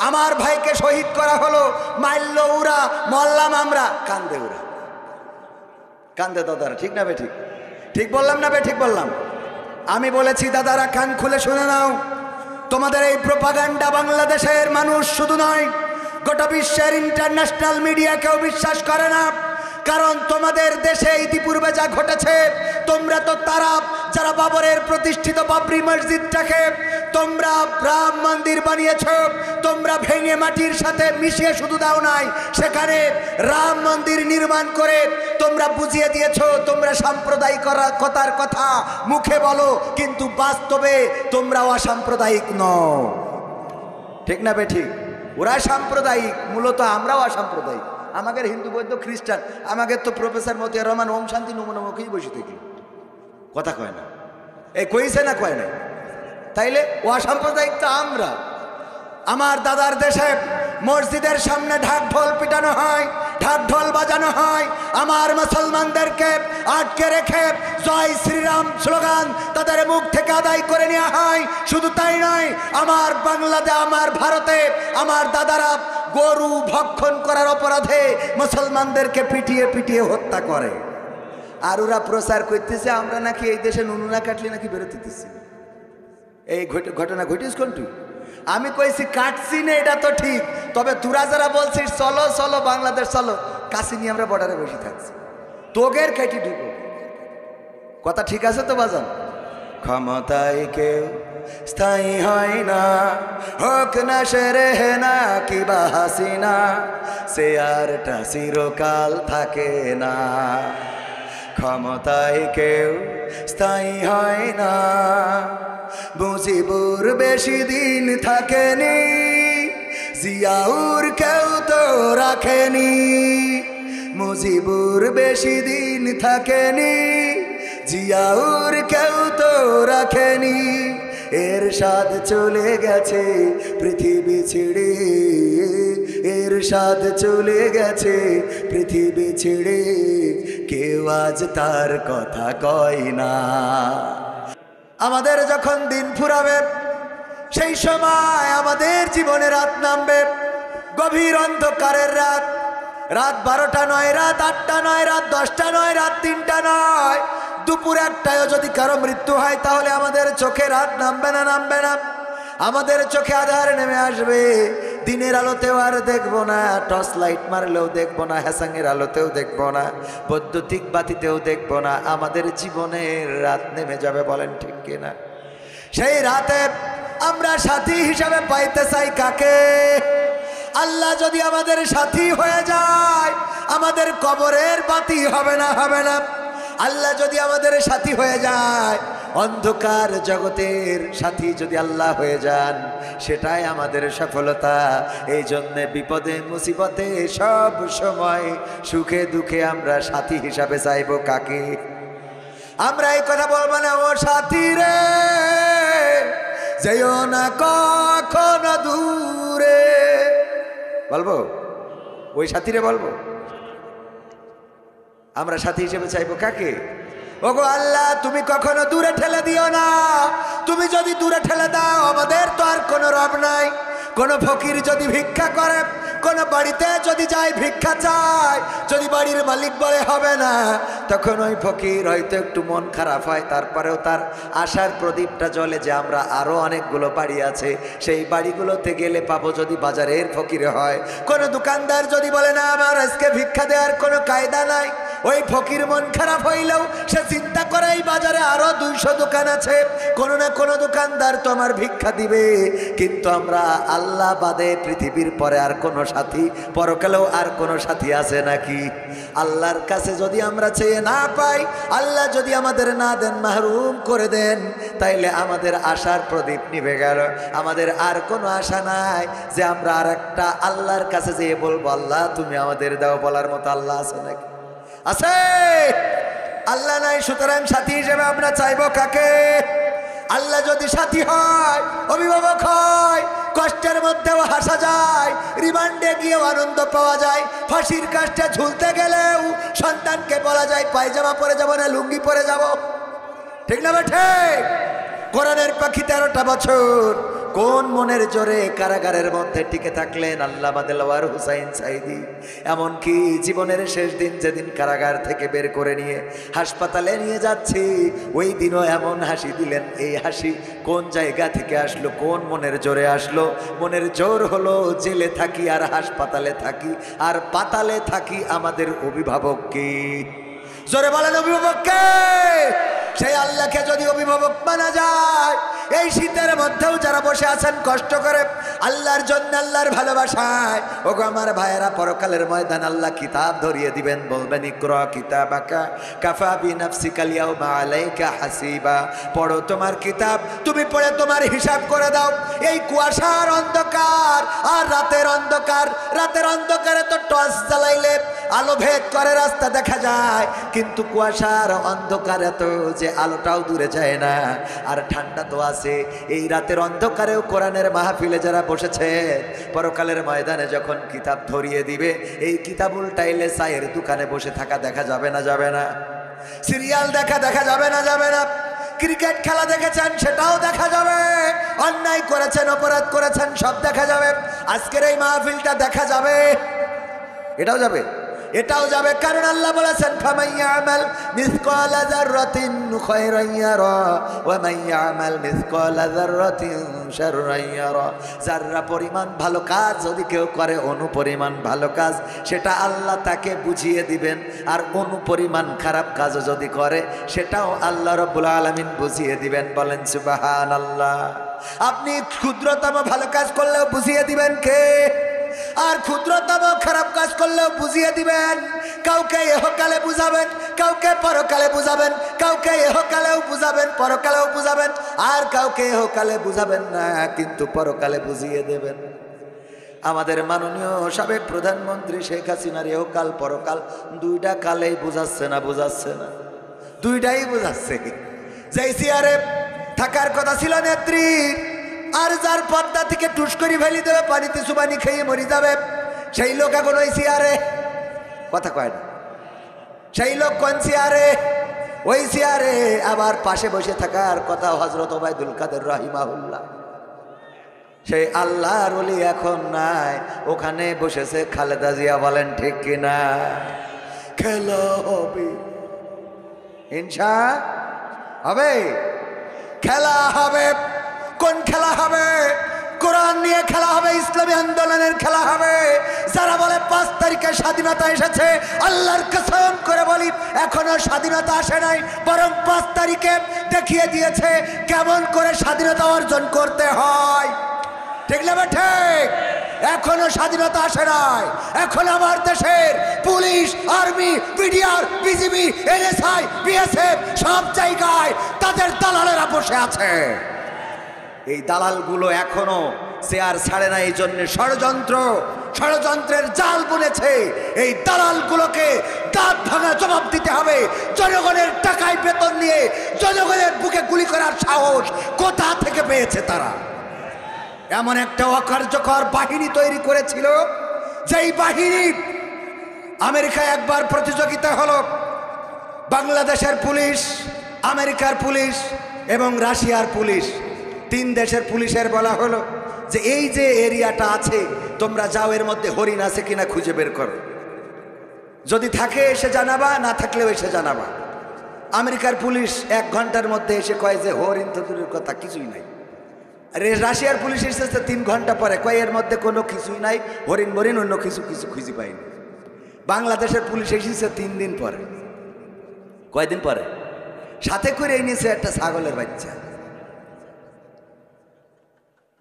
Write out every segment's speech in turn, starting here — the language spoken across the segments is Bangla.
আমার ভাইকে শহীদ করা হলো, মারল ওরা, মরলাম আমরা, কান্দে ওরা, কান্দে দাদারা। ঠিক না বে ঠিক? ঠিক বললাম না বে ঠিক বললাম? আমি বলেছি দাদারা কান খুলে শুনে নাও, তোমাদের এই প্রোপাগান্ডা বাংলাদেশের মানুষ শুধু নয়, গোটা বিশ্বের ইন্টারন্যাশনাল মিডিয়া কেউ বিশ্বাস করে না। কারণ তোমাদের দেশে ইতিপূর্বে যা ঘটেছে, তোমরা তো তারা যারা বাবরের প্রতিষ্ঠিত বাবরি মসজিদটাকে তোমরা রাম মন্দির বানিয়েছ, তোমরা ভেঙে মাটির সাথে মিশিয়ে শুধু দাও নাই, সেখানে রাম মন্দির নির্মাণ করে তোমরা বুঝিয়ে দিয়েছ তোমরা সাম্প্রদায়িকতার কথা মুখে বলো, কিন্তু বাস্তবে তোমরা অসাম্প্রদায়িক নও। ঠিক না বে ঠিক? ওরা সাম্প্রদায়িক, মূলত আমরাও অসাম্প্রদায়িক। আমাদের হিন্দু বৌদ্ধ খ্রিস্টান, আমাদের তো প্রফেসর মতিয়া রহমান ওম শান্তি নমনমকেই বসে থাকি, কথা কয় না। এই কইছে না কয় না? তাইলে অসাম্প্রদায়িক তো আমরা। আমার দাদার দেশে মসজিদের সামনে ঢাক ঢোল পিটানো হয়, ঢাক ঢোল বাজানো হয়, আমার মুসলমানদেরকে আটকে রেখে জয় শ্রীরাম স্লোগান তাদের মুখ থেকে আদায় করে নেওয়া হয়। শুধু তাই নয়, আমার বাংলাদেশ, আমার ভারতে আমার দাদারা গরু ভক্ষণ করার অপরাধে মুসলমানদেরকে পিটিয়ে পিটিয়ে হত্যা করে। আর ওরা প্রচার করতেছে আমরা নাকি এই দেশে নুনু না কাটলে নাকি বেরোতেছি। এই ঘটনা ঘটিস কোনটি? আমি কইছি কাটছি না, এটা তো ঠিক, তবে তোরা যারা বলছিস চলো চলো বাংলাদেশ চলো, কাছে নিয়ে আমরা বর্ডারে বসে থাকছি, তোগের কেটে ঢুকো। কথা ঠিক আছে তো বাজান? ক্ষমতায় কেউ স্থায়ী হয় না, হোক না সেরে না কিবা হাসিনা, সে আরটা চিরকাল থাকে না। ক্ষমতায় কেউ স্থায়ী হয় না, মুজিবুর বেশি দিন থাকেনি, জিয়াউর কেউ তো রাখেনি। মুজিবুর বেশি দিন থাকেনি, জিয়াউর কেউ তো রাখেনি। এরশাদ চলে গেছে পৃথিবী ছেড়ে, এরশাদ চলে গেছে পৃথিবী ছেড়ে, কেউ আজ তার কথা কয় না। আমাদের যখন দিন ফুরাবে, সেই সময় আমাদের জীবনে রাত নামবে, গভীর অন্ধকারের রাত। রাত 12টা নয়, রাত 8টা নয়, রাত 10টা নয়, রাত 3টা নয়, দুপুর 1টায়ও যদি কারো মৃত্যু হয় তাহলে আমাদের চোখে রাত নামবে না, নামবে না। আমাদের চোখে আধার নেমে আসবে, দিনের আলোতেও আর দেখবো না, টর্চ লাইট মারলেও দেখবো না, হ্যাসাঙের আলোতেও দেখবো না, বৈদ্যুতিক বাতিতেও দেখবো না। আমাদের জীবনের রাত নেমে যাবে, বলেন ঠিক কিনা? সেই রাতে আমরা সাথী হিসাবে পাইতে চাই কাকে? আল্লাহ যদি আমাদের সাথী হয়ে যায়, আমাদের কবরের বাতি হবে না, হবে না। আল্লাহ যদি আমাদের সাথী হয়ে যায়, অন্ধকার জগতের সাথী যদি আল্লাহ হয়ে যান, সেটাই আমাদের সফলতা। এই জন্যে বিপদে মুসিবতে সব সময় সুখে দুঃখে আমরা সাথী হিসাবে চাইব কাকে? আমরা এই কথা বলবো না, ও সাথী রে যেও না কখনো দূরে, বলবো? ওই সাথীরে বলবো? আমরা সাথী হিসেবে চাইবো কাকে? ওগো আল্লাহ, তুমি কখনো দূরে ঠেলে দিও না। তুমি যদি দূরে ঠেলে দাও, আমাদের তো আর কোনো রব নাই। কোনো ফকির যদি ভিক্ষা করে, কোনো বাড়িতে যদি যায় ভিক্ষা চায়, যদি বাড়ির মালিক বলে হবে না, তখন ওই ফকির হয়তো একটু মন খারাপ হয়, তারপরেও তার আশার প্রদীপটা জ্বলে যে আমরা আরো অনেকগুলো বাড়ি আছে, সেই বাড়িগুলোতে গেলে পাবো যদি বাজারের ফকির হয়। কোনো দোকানদার যদি বলে না আমার আজকে ভিক্ষা দেওয়ার কোনো কায়দা নাই, ওই ফকির মন খারাপ হইলেও সে চিন্তা করে এই বাজারে আরো 200 দোকান আছে, কোনো না কোনো দোকানদার তো আমার ভিক্ষা দিবে। কিন্তু আমরা আল্লাহ বাদে পৃথিবীর পরে আর কোনো সাথী, পরকালেও আর কোনো সাথী আছে নাকি? আল্লাহর কাছে যদি আমরা চেয়ে না পাই, আল্লাহ যদি আমাদের না দেন, মাহরুম করে দেন, তাইলে আমাদের আশার প্রদীপ নিভে গেল। আমাদের আর কোনো আশা নাই যে আমরা আর একটা আল্লাহর কাছে যেয়ে বলবো আল্লাহ তুমি আমাদের দাও, বলার মতো আল্লাহ আছে নাকি? আছে? আল্লাহ নাই। সুতরাং সাথী হিসেবে আমরা চাইবো কাকে? আল্লাহ যদি সাথী হয়, অভিভাবক হয়, কষ্টের মধ্যেও হাসা যায়, রিমান্ডে গিয়েও আনন্দ পাওয়া যায়, ফাঁসির কাজটা ঝুলতে গেলেও সন্তানকে বলা যায় পায়জামা পরে যাব না লুঙ্গি পরে যাব। ঠিক না ঠিক? কোরআনের পাখি 13টা বছর কোন মনের জোরে কারাগারের মধ্যে টিকে থাকলেন আল্লামা দেলোয়ার হোসাইন সাঈদী। এমনকি জীবনের শেষ দিন যেদিন কারাগার থেকে বের করে নিয়ে হাসপাতালে নিয়ে যাচ্ছি, ওই দিনও এমন হাসি দিলেন। এই হাসি কোন জায়গা থেকে আসলো, কোন মনের জোরে আসলো? মনের জোর হলো জেলে থাকি আর হাসপাতালে থাকি আর পাতালে থাকি আমাদের অভিভাবক কি? জোরে বলেন অভিভাবক কে? সেই আল্লাহকে যদি অভিভাবক মানা যায়, এই শীতের মধ্যেও যারা বসে আছেন কষ্ট করে আল্লাহর জন্য, আল্লাহর ভালোবাসায়, ওগো আমার ভাইয়েরা, পরকালের ময়দান আল্লাহ কিতাব ধরিয়ে দিবেন, বলবেন ইকরা কিতাবাকা কাফা বিনাফসিকাল ইয়াউমা আলাইকা হাসিবা। পড়ো তোমার কিতাব, তুমি পড়ে তোমার হিসাব করে দাও। এই কুয়াশার অন্ধকার আর রাতের অন্ধকার, রাতের অন্ধকারে তো টর্চ জ্বালাইলে আলো ভেদ করে রাস্তা দেখা যায়, কিন্তু কুয়াশার অন্ধকারে তো যে আলোটাও দূরে যায় না। আর ঠান্ডা তো আছে। এই রাতের অন্ধকারেও কোরআনের মাহফিলে যারা বসেছে, পরকালের ময়দানে যখন কিতাব ধরিয়ে দিবে, এই কিতাব উল্টাইলে চায়ের দোকানে বসে থাকা দেখা যাবে না? যাবে না? সিরিয়াল দেখা যাবে না? যাবে না? ক্রিকেট খেলা দেখেছেন, সেটাও দেখা যাবে। অন্যায় করেছেন, অপরাধ করেছেন, সব দেখা যাবে। আজকের এই মাহফিলটা দেখা যাবে, এটাও যাবে, এটাও যাবে। কারণ আল্লাহ বলেছেন ফামান ইয়ামাল মিসকালা যাররাতিন খায়রান ইয়ারা ওয়া মান ইয়ামাল মিসকালা যাররাতিন শাররান ইয়ারা। যাররা পরিমাণ ভালো কাজ যদি কেউ করে, অনুপরিমাণ ভালো কাজ, সেটা আল্লাহ তাকে বুঝিয়ে দিবেন। আর অনুপরিমাণ খারাপ কাজ যদি করে, সেটাও আল্লাহ রাব্বুল আলামিন বুঝিয়ে দিবেন। বলেন সুবহানাল্লাহ। আপনি ক্ষুদ্রতম ভালো কাজ করলেও বুঝিয়ে দিবেন কে? আর ক্ষুদ্রতম খারাপ কাজ করলেও বুঝিয়ে দিবেন। কাউকে ইহকালে বুঝাবেন, কাউকে পরকালে বুঝাবেন, কাউকে ইহকালেও বুঝাবেন, পরকালেও বুঝাবেন, আর কাউকে ইহকালে বুঝাবেন না, কিন্তু পরকালে বুঝিয়ে দেবেন। আমাদের মাননীয় সাবেক প্রধানমন্ত্রী শেখ হাসিনার ইহকাল পরকাল দুইটা কালেই বুঝাচ্ছে না? বুঝাচ্ছে না? দুইটাই বুঝাচ্ছে। যেই চেয়ারে থাকার কথা ছিল নেত্রী, আর যার পর্দা থেকে টুস করে ফেলি দেবে, পানিতে সুবানি খেয়ে মরি যাবে, সেই লোক এখন ওই চেয়ারে কথা কয় না। সেই লোক কোন চেয়ারে? ওই চেয়ারে। আবার পাশে বসে থাকার কথা হযরত ওবায়দুল কাদের রাহিমাহুল্লাহ। সেই আল্লাহর ওলি এখন নাই, ওখানে বসেছে খালেদা জিয়া। বলেন ঠিক কিনা? খেলা হবে, ইনশাআল্লাহ হবে, খেলা হবে। কোন খেলা হবে? কোরআন নিয়ে খেলা হবে, ইসলামী আন্দোলনের খেলা হবে। যারা বলে 5 তারিখে স্বাধীনতা এসেছে, আল্লাহর কসম করে বলি এখনো স্বাধীনতা আসে নাই, বরং 5 তারিখে দেখিয়ে দিয়েছে কেমন করে স্বাধীনতা অর্জন করতে হয়। ঠিক না? ঠিক। এখনো স্বাধীনতা আসে নাই। এখন আমার দেশের police, army, BDR, BGB, NSI, BSF সব জায়গায় তাদের দালালেরা বসে আছে। এই দালালগুলো এখনো চেয়ার ছাড়ে না। এই জন্য ষড়যন্ত্রের জাল বুনেছে। এই দালালগুলোকে দাঁত ভাঙা জবাব দিতে হবে। জনগণের টাকায় বেতন নিয়ে জনগণের বুকে গুলি করার সাহস কোথা থেকে পেয়েছে তারা? এমন একটা অকার্যকর বাহিনী তৈরি করেছিল, যেই বাহিনী আমেরিকায় একবার প্রতিযোগিতা হলো, বাংলাদেশের পুলিশ, আমেরিকার পুলিশ এবং রাশিয়ার পুলিশ, 3 দেশের পুলিশের বলা হলো যে এই যে এরিয়াটা আছে, তোমরা যাও, এর মধ্যে হরিণ আছে কিনা খুঁজে বের করো, যদি থাকে এসে জানাবা, না থাকলেও এসে জানাবা। আমেরিকার পুলিশ 1 ঘন্টার মধ্যে এসে কয় যে হরিণ তো দূরের কথা, কিছুই নাই। আর রাশিয়ার পুলিশ এসেছে 3 ঘন্টা পরে, কয় এর মধ্যে কোনো কিছুই নাই, হরিণ মরিণ অন্য কিছু খুঁজে পাইনি। বাংলাদেশের পুলিশ এসেছে 3 দিন পরে। কয়দিন পরে? সাথে করে এনেছে একটা ছাগলের বাচ্চা।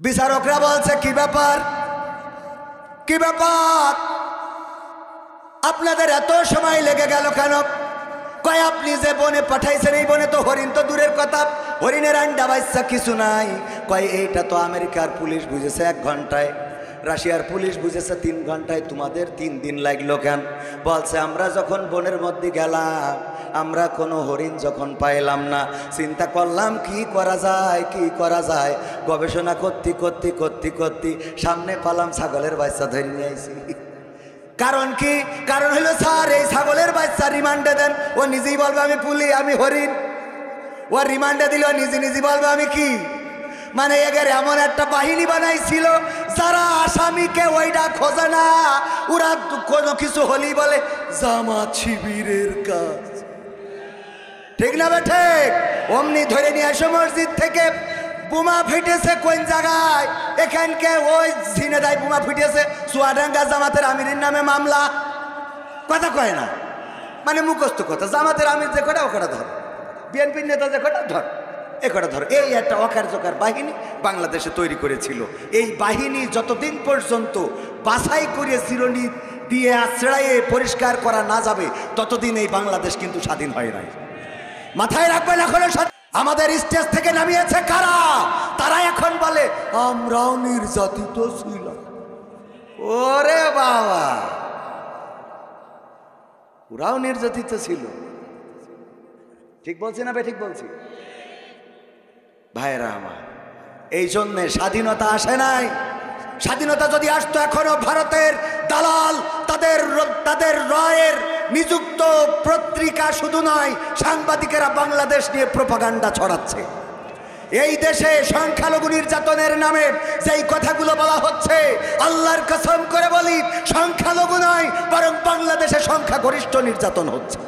বিচারকরা বলছে কি ব্যাপার, কি ব্যাপার, আপনাদের এত সময় লেগে গেল কেন? কয় আপনি যে বনে পাঠাইছেন, এই বনে তো হরিণ তো দূরের কথা, হরিণের আন্ডা বাচ্চা কিছু নাই। কয় এইটা তো আমেরিকার পুলিশ বুঝেছে 1 ঘন্টায়, রাশিয়ার পুলিশ বুঝেছে 3 ঘন্টায়, তোমাদের 3 দিন লাগলো কেন? বলছে আমরা যখন বনের মধ্যে গেলাম, আমরা কোনো হরিণ যখন পাইলাম না, চিন্তা করলাম কি করা যায়, কি করা যায়। গবেষণা করতে সামনে পালাম ছাগলের বাচ্চা ধরে নিয়ে আইছি। কারণ কি? কারণ হলো স্যার, এই ছাগলের বাচ্চা রিমান্ডে দেন, ও নিজেই বলবে আমি পুলি, আমি হরিণ। ও রিমান্ডে দিল, নিজে বলবে আমি কি? মানে এদের এমন একটা বাহিনী বানাইছিল যারা আসামিকে ওইটা খোঁজে না, ওরা কোনো কিছু হলেই বলে জামাত শিবিরের কাজ। ঠিক না বেঠে? অমনি ধরে নিয়ে আসো মসজিদ থেকে। বোমা ফিটেছে কোন জায়গায়? এখানকে ওই ঝিনেদায় বোমা ফিটেছে, চুয়াডাঙ্গা জামাতের আমিরের নামে মামলা। কথা কয় না, মানে মুখস্থ কথা। জামাতের আমির যে কটা ও কটা ধর, বিএনপির নেতা যে কটা ধর, এ কটা ধর। এই একটা অকার্যকর বাহিনী বাংলাদেশে তৈরি করেছিল। এই বাহিনী যতদিন পর্যন্ত বাছাই করে চিরুনি দিয়ে আশ্রয়ে পরিষ্কার করা না যাবে, ততদিন এই বাংলাদেশ কিন্তু স্বাধীন হয় নাই। মাথায় রাখবেন। এখন আমাদের স্টেজ থেকে নামিয়েছে কারা? তারা এখন বলে আমরাও নির্যাতিত ছিলাম। ওরে বাবা, ওরাও নির্যাতিত ছিল। ঠিক বলছি না? ঠিক বলছি ভাইরা আমার। এই জন্যে স্বাধীনতা আসে নাই। স্বাধীনতা যদি আসতো, এখনো ভারতের দালাল তাদের রয়ের নিযুক্ত পত্রিকা শুধু নয়, সাংবাদিকেরা বাংলাদেশ নিয়ে প্রোপাগান্ডা ছড়াচ্ছে। এই দেশে সংখ্যালঘু নির্যাতনের নামে যেই কথাগুলো বলা হচ্ছে, আল্লাহর কসম করে বলি সংখ্যালঘু নয়, বরং বাংলাদেশে সংখ্যাগরিষ্ঠ নির্যাতন হচ্ছে।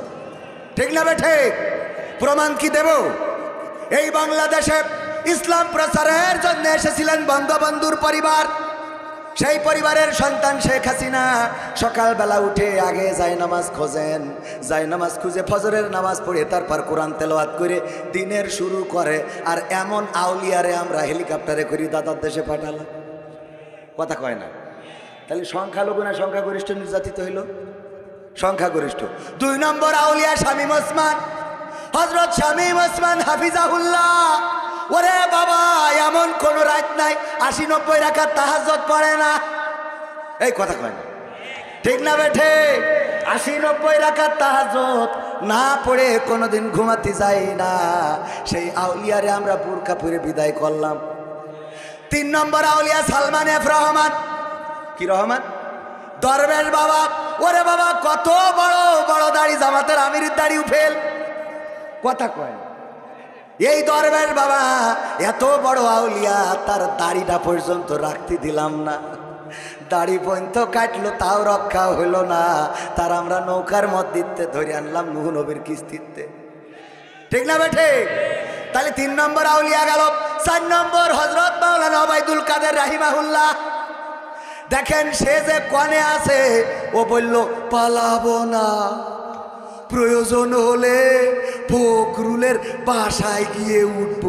ঠিক না বেঠে? প্রমাণ কি দেব? এই বাংলাদেশে ইসলাম প্রচারের জন্য এসেছিলেন বঙ্গবন্ধুর পরিবার। সেই পরিবারের সন্তান শেখ হাসিনা সকালবেলা উঠে আগে জায়নামাজ খোঁজেন, জায়নামাজ খুঁজে ফজরের নামাজ পড়ে তারপর কোরআন তেলাওয়াত করে দিনের শুরু করে। আর এমন আউলিয়ারে আমরা হেলিকপ্টারে করি দাদার দেশে পাঠালাম। কথা কয় না? তাহলে সংখ্যালঘু না সংখ্যাগরিষ্ঠ নির্যাতিত হইল? সংখ্যাগরিষ্ঠ। 2 নম্বর আউলিয়া শামীম ওসমান, হযরত শামীম ওসমান হাফিজাহুল্লাহ। ওরে বাবা, এমন কোন রাত নাই 80-90 রাকাত তাহাজ্জুদ পড়ে না। এই কথা কয় না? ঠিক না বেঠে? 80-90 রাকাত তাহাজ্জুদ না পড়ে কোনোদিন ঘুমাতে যাই না। সেই আউলিয়ারে আমরা বুরকা পরে বিদায় করলাম। 3 নম্বর আউলিয়া সালমান এফ রহমান। কি রহমান? দরবেশ বাবা। ওরে বাবা, কত বড় বড় দাড়ি, জামাতের আমিরের দাড়িও ফেল। কথা কয়? এই দরবেশ বাবা এত বড় আউলিয়া, তার দাড়িটা পর্যন্ত রাখতে দিলাম না। দাড়ি পর্যন্ত কাটলো, তাও রক্ষা হইল না। তার আমরা নৌকার মধ্যে ধরে আনলাম নূহ নবীর কিস্তিতে। ঠিক না বেঠে? তাহলে 3 নম্বর আউলিয়া গেল। 4 নম্বর হযরত মাওলানা ওবায়দুল কাদের রাহিমাহুল্লাহ। দেখেন সে যে কোণে আছে, ও বলল পালাবো না, প্রয়োজন হলে ফখরুলের বাসায় গিয়ে উঠব।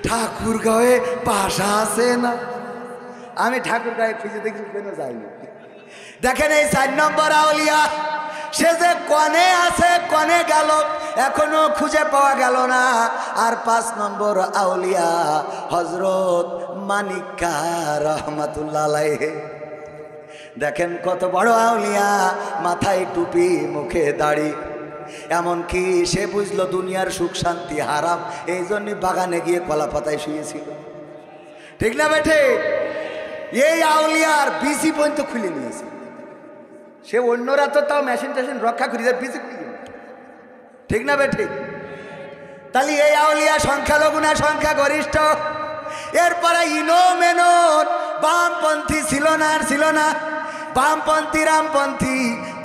ঠাকুরগাঁয়ে বাসা আছে না? আমি ঠাকুরগাঁয়ে খুঁজে দেখি, কেন যাইনি। দেখেন এই 4 নম্বর আউলিয়া, সে যে কোণে আছে, কোণে গেল, এখনো খুঁজে পাওয়া গেল না। আর 5 নম্বর আউলিয়া হযরত মানিকা রহমাতুল্লাহ আলাইহি। দেখেন কত বড় আউলিয়া, মাথায় টুপি, মুখে দাড়ি। এমনকি সে বুঝলো দুনিয়ার সুখ শান্তি হারাম, এই জন্য বাগানে গিয়ে কলা পাতায় শুয়েছিল। ঠিক না বেঠে? এই আউলিয়ার বিসি পর্যন্ত খুলে নিয়েছে সে। অন্যরা তো তাও মেশিন টেশিন রক্ষা করি, বিসি খুলে। ঠিক না বেঠে? তাহলে এই আউলিয়া সংখ্যালঘু না সংখ্যাগরিষ্ঠ? এরপরে ইনো মেনন বামপন্থী ছিল না? আর ছিল না? বামপন্থী রামপন্থী,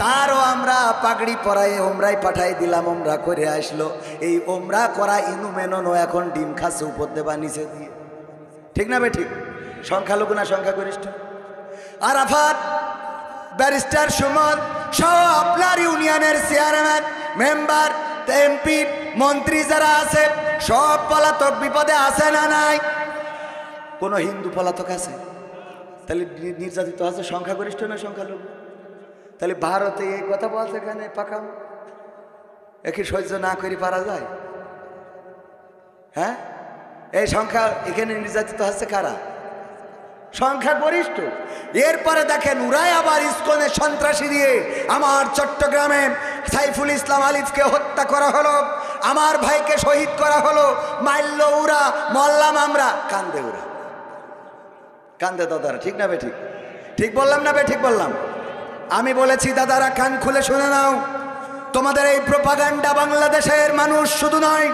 তারও আমরা পাগড়ি পরায় ওমরাই পাঠাই দিলাম, ওমরা করে আসলো। এই ওমরা করা ইনু মেননও এখন ডিম খাচ্ছে উপর দেবা নিচে দিয়ে। ঠিক না বেঠিক? সংখ্যালঘু না সংখ্যাগরিষ্ঠ? আরাফাত, ব্যারিস্টার সুমন সহ আপনার ইউনিয়নের চেয়ারম্যান, মেম্বার, এমপি, মন্ত্রী যারা আছে, সব পলাতক বিপদে আছে না নাই? কোন হিন্দু পলাতক আছে? তাহলে নির্যাতিত আছে সংখ্যাগরিষ্ঠ না সংখ্যালঘু? তাহলে ভারতে এই কথা বলছে, এখানে পাকাম একই সহ্য না করে পারা যায়? হ্যাঁ, এই সংখ্যা এখানে নির্যাতিত হচ্ছে কারা? সংখ্যাগরিষ্ঠ। এরপরে দেখেন উরাই আবার ইসকনে সন্ত্রাসী দিয়ে আমার চট্টগ্রামে সাইফুল ইসলাম আলিফকে হত্যা করা হলো, আমার ভাইকে শহীদ করা হলো। মাইল্য উরা, মল্লাম আমরা, কান্দে উরা, কান্দে দাদারা। ঠিক না বে ঠিক? ঠিক বললাম না বে ঠিক বললাম? আমি বলেছি দাদারা কান খুলে শুনে নাও, তোমাদের এই প্রোপাগান্ডা বাংলাদেশের মানুষ শুধু নয়,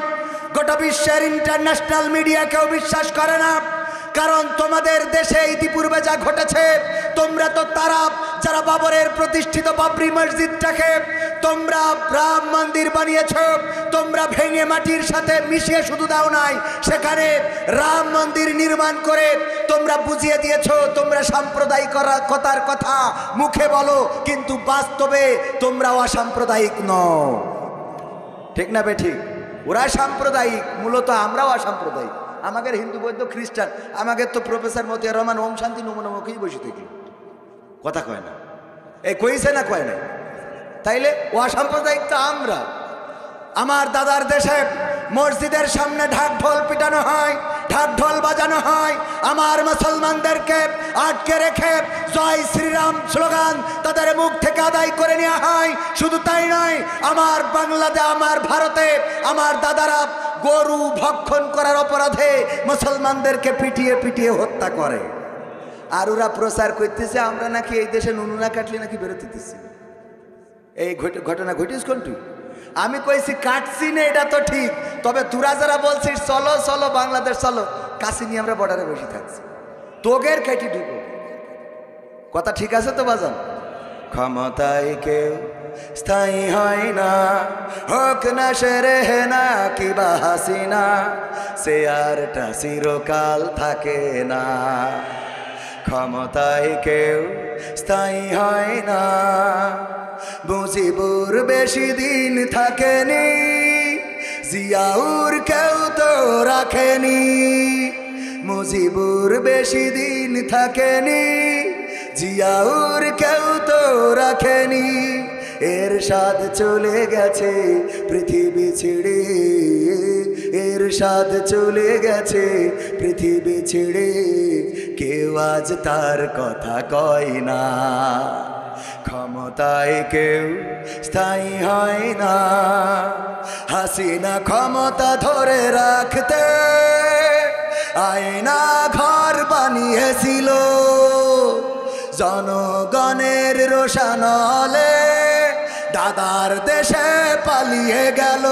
গোটা বিশ্বের ইন্টারন্যাশনাল মিডিয়া কেউ বিশ্বাস করে না। কারণ তোমাদের দেশে ইতিপূর্বে যা ঘটেছে, তোমরা তো তারা যারা বাবরের প্রতিষ্ঠিত বাবরি মসজিদটাকে তোমরা রাম মন্দির বানিয়েছ, তোমরা ভেঙে মাটির সাথে মিশিয়ে শুধু দাও নাই, সেখানে রাম মন্দির নির্মাণ করে তোমরা বুঝিয়ে দিয়েছ তোমরা সাম্প্রদায়িকতার কথা মুখে বলো, কিন্তু বাস্তবে তোমরাও অসাম্প্রদায়িক নও। ঠিক না বেঠিক? ওরা সাম্প্রদায়িক, মূলত আমরাও অসাম্প্রদায়িক। আমাদের হিন্দু বৌদ্ধ খ্রিস্টান, আমাদের তো প্রফেসর মতিয়া রহমান ওম শান্তি নমনমকেই বসে থাকলো, কথা কয় না। এই কইছে না কয় না? তাইলে ও অসাম্প্রদায়িক তো আমরা। আমার দাদার দেশে মসজিদের সামনে ঢাক ঢোল পিটানো হয়, ঢাক ঢোল বাজানো হয়, আমার মুসলমানদেরকে আটকে রেখে জয় শ্রীরাম স্লোগান তাদের মুখ থেকে আদায় করে নেওয়া হয়। শুধু তাই নয়, আমার বাংলাদেশ, আমার ভারতে আমার দাদারা গরু ভক্ষণ করার অপরাধে মুসলমানদেরকে পিটিয়ে পিটিয়ে হত্যা করে। আর ওরা প্রচার করতেছে আমরা নাকি এই দেশে নুনু না কাটলে নাকি বেরোতেছি। এই ঘটনা ঘটিস কোনটি? আমি কইছি কাটছি না, এটা তো ঠিক, তবে তোরা যারা বলছিস চলো চলো বাংলাদেশ চলো, কাছে নিয়ে আমরা বর্ডারে বসে থাকছি, তোগের কেটে ঢুকো। কথা ঠিক আছে তো বাজান? ক্ষমতায় কেউ স্থায়ী হয় না, হোক না সেরে না কিবা হাসিনা, সে আরটা চিরকাল থাকে না। ক্ষমতায় কেউ স্থায়ী হয় না, মুজিবুর বেশি দিন থাকেনি, জিয়াউর কেউ তো রাখেনি। মুজিবুর বেশি দিন থাকেনি, জিয়াউর কেউ তো রাখেনি। এরশাদ চলে গেছে পৃথিবী ছেড়ে, এরশাদ চলে গেছে পৃথিবী ছেড়ে, কেউ আজ তার কথা কয় না। ক্ষমতায় কেউ স্থায়ী হয় না, হাসিনা ক্ষমতা ধরে রাখতে আয়না ঘর বানিয়েছিল, জনগণের রোশানলে দাদার দেশে পালিয়ে গেল।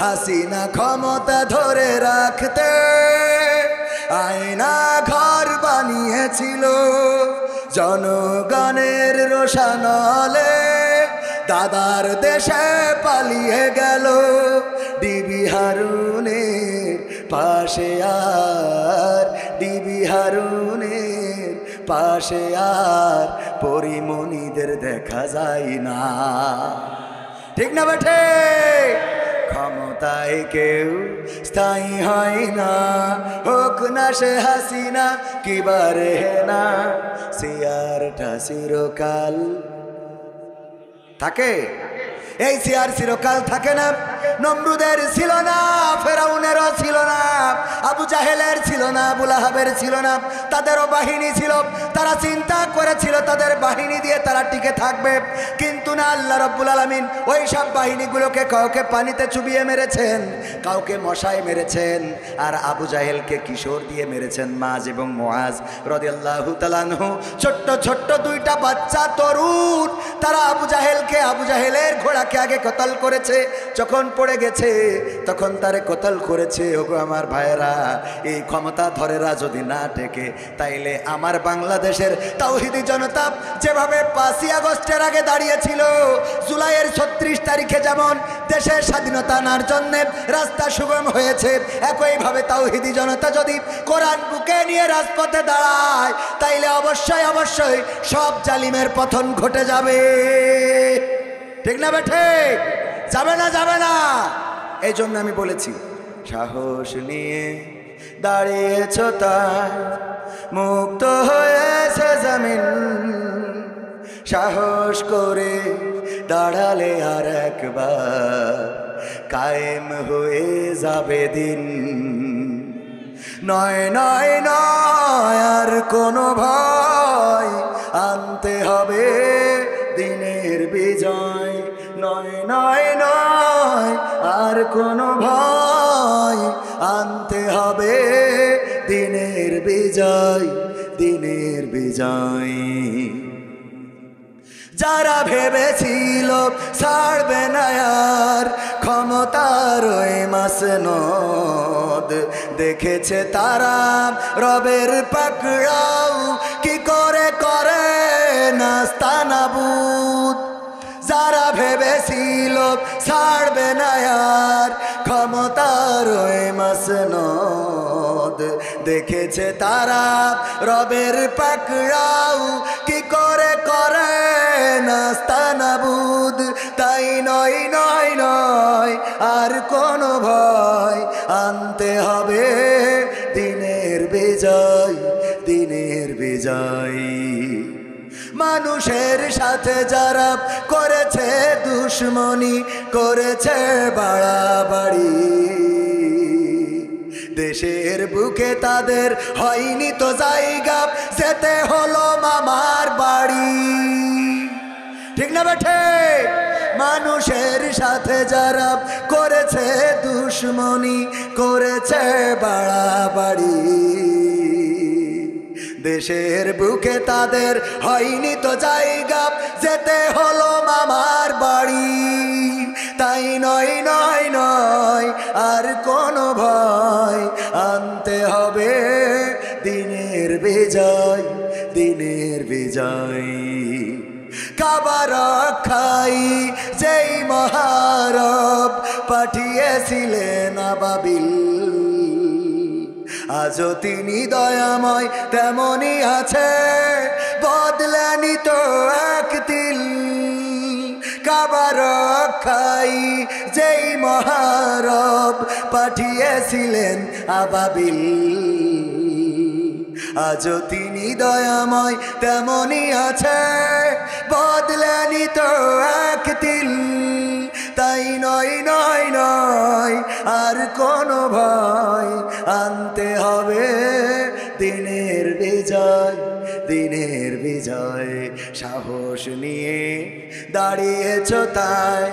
হাসিনা ক্ষমতা ধরে রাখতে আয়না ঘর বানিয়েছিল, জনগণের রোশানলে দাদার দেশে পালিয়ে গেল। ডিবি হারুনের পাশে আর, ডিবি হারুনের পাশে আর পরিমণিদের দেখা যায় না। ঠিক না বেঠে? ক্ষমতায় কেউ স্থায়ী হয় না, হোক না সে হাসিনা কিবা রেহেনা, সিয়ারটা চিরকাল থাকে। এই সিয়ার চিরকাল থাকে না। নমরুদের ছিল না, ফেরাউনেরও ছিল না, আবু জাহেলের ছিল না, আবু লাহাবের ছিল না, তাদেরও বাহিনী ছিল। তারা চিন্তা করেছিল তাদের বাহিনী দিয়ে তারা টিকে থাকবে, কিন্তু না, আল্লাহ রাব্বুল আলামিন ওই সব বাহিনীগুলোকে কাউকে পানিতে চুবিয়ে মেরেছেন, কাউকে মশায় মেরেছেন, আর আবু জাহেলকে কিশোর দিয়ে মেরেছেন, মাজ এবং মুআজ রাদিয়াল্লাহু তাআলা আনহু। ছোট্ট ছোট্ট দুইটা বাচ্চা তরুণ, তারা আবু জাহেলের ঘোড়াকে আগে কতল করেছে, যখন পড়ে গেছে তখন তারে কতল করেছে। ওগো আমার ভাইরা, এই ক্ষমতা ধরেরা যদি না টেকে, তাইলে আমার বাংলাদেশের তাওহীদি জনতা যেভাবে 5ই আগস্টের আগে দাঁড়িয়েছিল, জুলাইয়ের 36 তারিখে যেমন দেশের স্বাধীনতা আনার জন্য রাস্তা সুগম হয়েছে, একইভাবে তাওহীদি জনতা যদি কোরআন বুকে নিয়ে রাজপথে দাঁড়ায়, তাইলে অবশ্যই অবশ্যই সব জালিমের পতন ঘটে যাবে। ঠিক না বেঠে? যাবে না, যাবে না। এই জন্য আমি বলেছি, সাহস নিয়ে দাঁড়িয়েছ তাই মুক্ত হয়েছে জমিন, সাহস করে দাঁড়ালে আর একবার কায়েম হয়ে যাবে দিন। নয় নয় নয় আর কোনো ভয়, আনতে হবে দিনের বিজয়। নয় নয় নয় আর কোনো ভয়, আনতে হবে দিনের বিজয়, দিনের বিজয়। যারা ভেবেছিল ছাড়বে না আর ক্ষমতার ওই মাসনদ, দেখেছে তারা রবের পাকড়াও কি করে করে নাস্তানাবুদ। যারা ভেবেছিল ছাড়বে না আর ক্ষমতার ওই মাসনদ, দেখেছে তারা রবের পাকড়াও কি করে করে নাস্তানাবুদ। তাই নয় নয় নয় আর কোনো ভয়, আনতে হবে দিনের বিজয়, দিনের বিজয়। মানুষের সাথে যারা করেছে দুশ্মনী, করেছে বাড়াবাড়ি, দেশের বুকে তাদের হয়নি তো জায়গা, যেতে হলো মামার বাড়ি। ঠিক না বেঠে? মানুষের সাথে যারা করেছে দুশ্মনী, করেছে বাড়াবাড়ি, দেশের বুকে তাদের হয়নি তো জায়গা, যেতে হলো মামার বাড়ি। তাই নয় নয় নয় আর কোনো ভয়, আনতে হবে দিনের বিজয়, দিনের বিজয়। কাবা রক্ষাই যেই মহারব পাঠিয়েছিলেন আবাবিল, আজও তিনি দয়াময় তেমনই আছে, বদলেনি তো এক তিল। কাবা রক্ষাই যেই মহারব পাঠিয়েছিলেন আবাবিল, আজও তিনি দয়াময় তেমনই আছে, বদলেনি তো এক তিল। তাই নয় নয় নয় আর কোনো ভয়, আনতে হবে দিনের বিজয়, দিনের বিজয়। সাহস নিয়ে দাঁড়িয়েছ তাই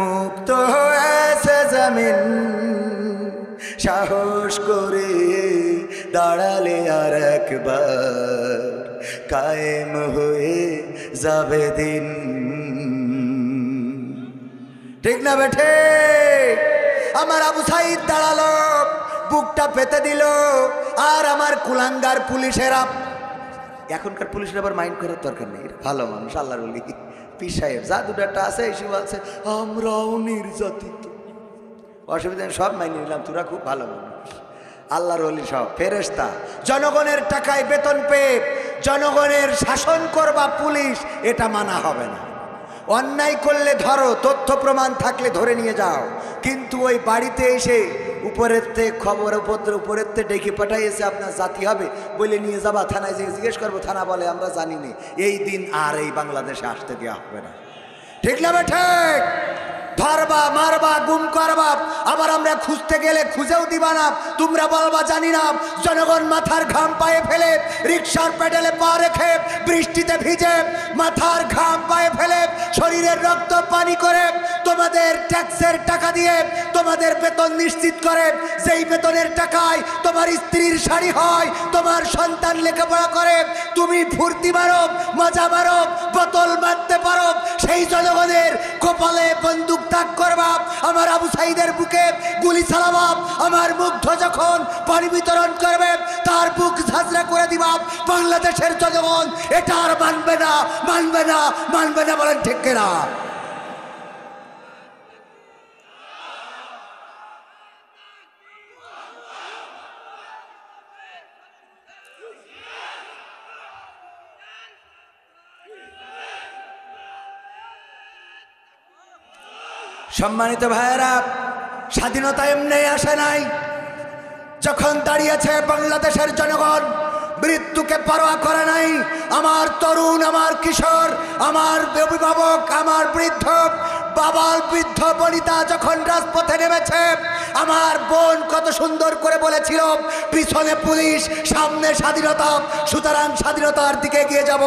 মুক্ত হয়েছে জমিন, সাহস করে দাঁড়ালে আর একবার কায়েম হয়ে যাবে দিন। ঠিক না বেঠে? আমার আবু সাইদ দাঁড়ালো, বুকটা পেতে দিল, আর আমার কুলাঙ্গার পুলিশেরা, এখনকার পুলিশের আবার মাইন্ড করার দরকার নেই, ভালো মানুষ, আল্লাহর ওলি পীর সাহেব যা দুটা আছে এসে বলছে আমরাও নির্যাতিত, অসুবিধা সব মাইনে নিলাম, তোরা খুব ভালো মানুষ, আল্লাহর ওলি সব ফেরেশতা। জনগণের টাকায় বেতন পেয়ে জনগণের শাসন করবা পুলিশ, এটা মানা হবে না। অন্যায় করলে ধরো, তথ্য প্রমাণ থাকলে ধরে নিয়ে যাও, কিন্তু ওই বাড়িতে এসে উপরের থেকে খবর উপরের থেকে ডেকে পাঠাইয়েছে আপনার জাতি হবে বলে নিয়ে যাবা থানায়, যে জিজ্ঞেস করবো, থানা বলে আমরা জানি না। এই দিন আর এই বাংলাদেশে আসতে দেওয়া হবে না। ঠিক না ঠিক? ধরবা, মারবা, গুম করবা, আবার আমরা খুঁজতে গেলে খুঁজেও দিবা না, তোমরা বলবা জানি না। জনগণ মাথার ঘাম পায়ে ফেলে, রিক্সার পেডেলে পা রেখে, বৃষ্টিতে ভিজে, মাথার ঘাম পায়ে ফেলে, শরীরের রক্ত পানি করে তোমাদের ট্যাক্সের টাকা দিয়ে তোমাদের বেতন নিশ্চিত করে, যেই বেতনের টাকায় তোমার স্ত্রীর শাড়ি হয়, তোমার সন্তান লেখাপড়া করে, তুমি ফুর্তি মারো, মজা মারো, বোতল মারতে পারো, সেই জনগণের কপালে বন্দুক তাক করবা, আমার আবু সাইদের বুকে গুলি চালাবা, আমার মুগ্ধ যখন পানি বিতরণ করবে তার বুক ঝাঁঝরা করে দিবা। বাংলাদেশের জনগণ এটা আর মানবে না, মানবে না, মানবে না, বলেন ঠিক কিনা? সম্মানিত ভাইয়েরা, স্বাধীনতা এমনি আসে নাই। যখন দাঁড়িয়েছে বাংলাদেশের জনগণ, মৃত্যুকে পরোয়া করে নাই। আমার তরুণ, আমার কিশোর, আমার অভিভাবক, আমার বৃদ্ধ বাবার বৃদ্ধ বনিতা যখন রাজপথে নেমেছে, আমার বোন কত সুন্দর করে বলেছিল, পিছনে পুলিশ, সামনে স্বাধীনতা, সুতরাং স্বাধীনতার দিকে এগিয়ে যাব।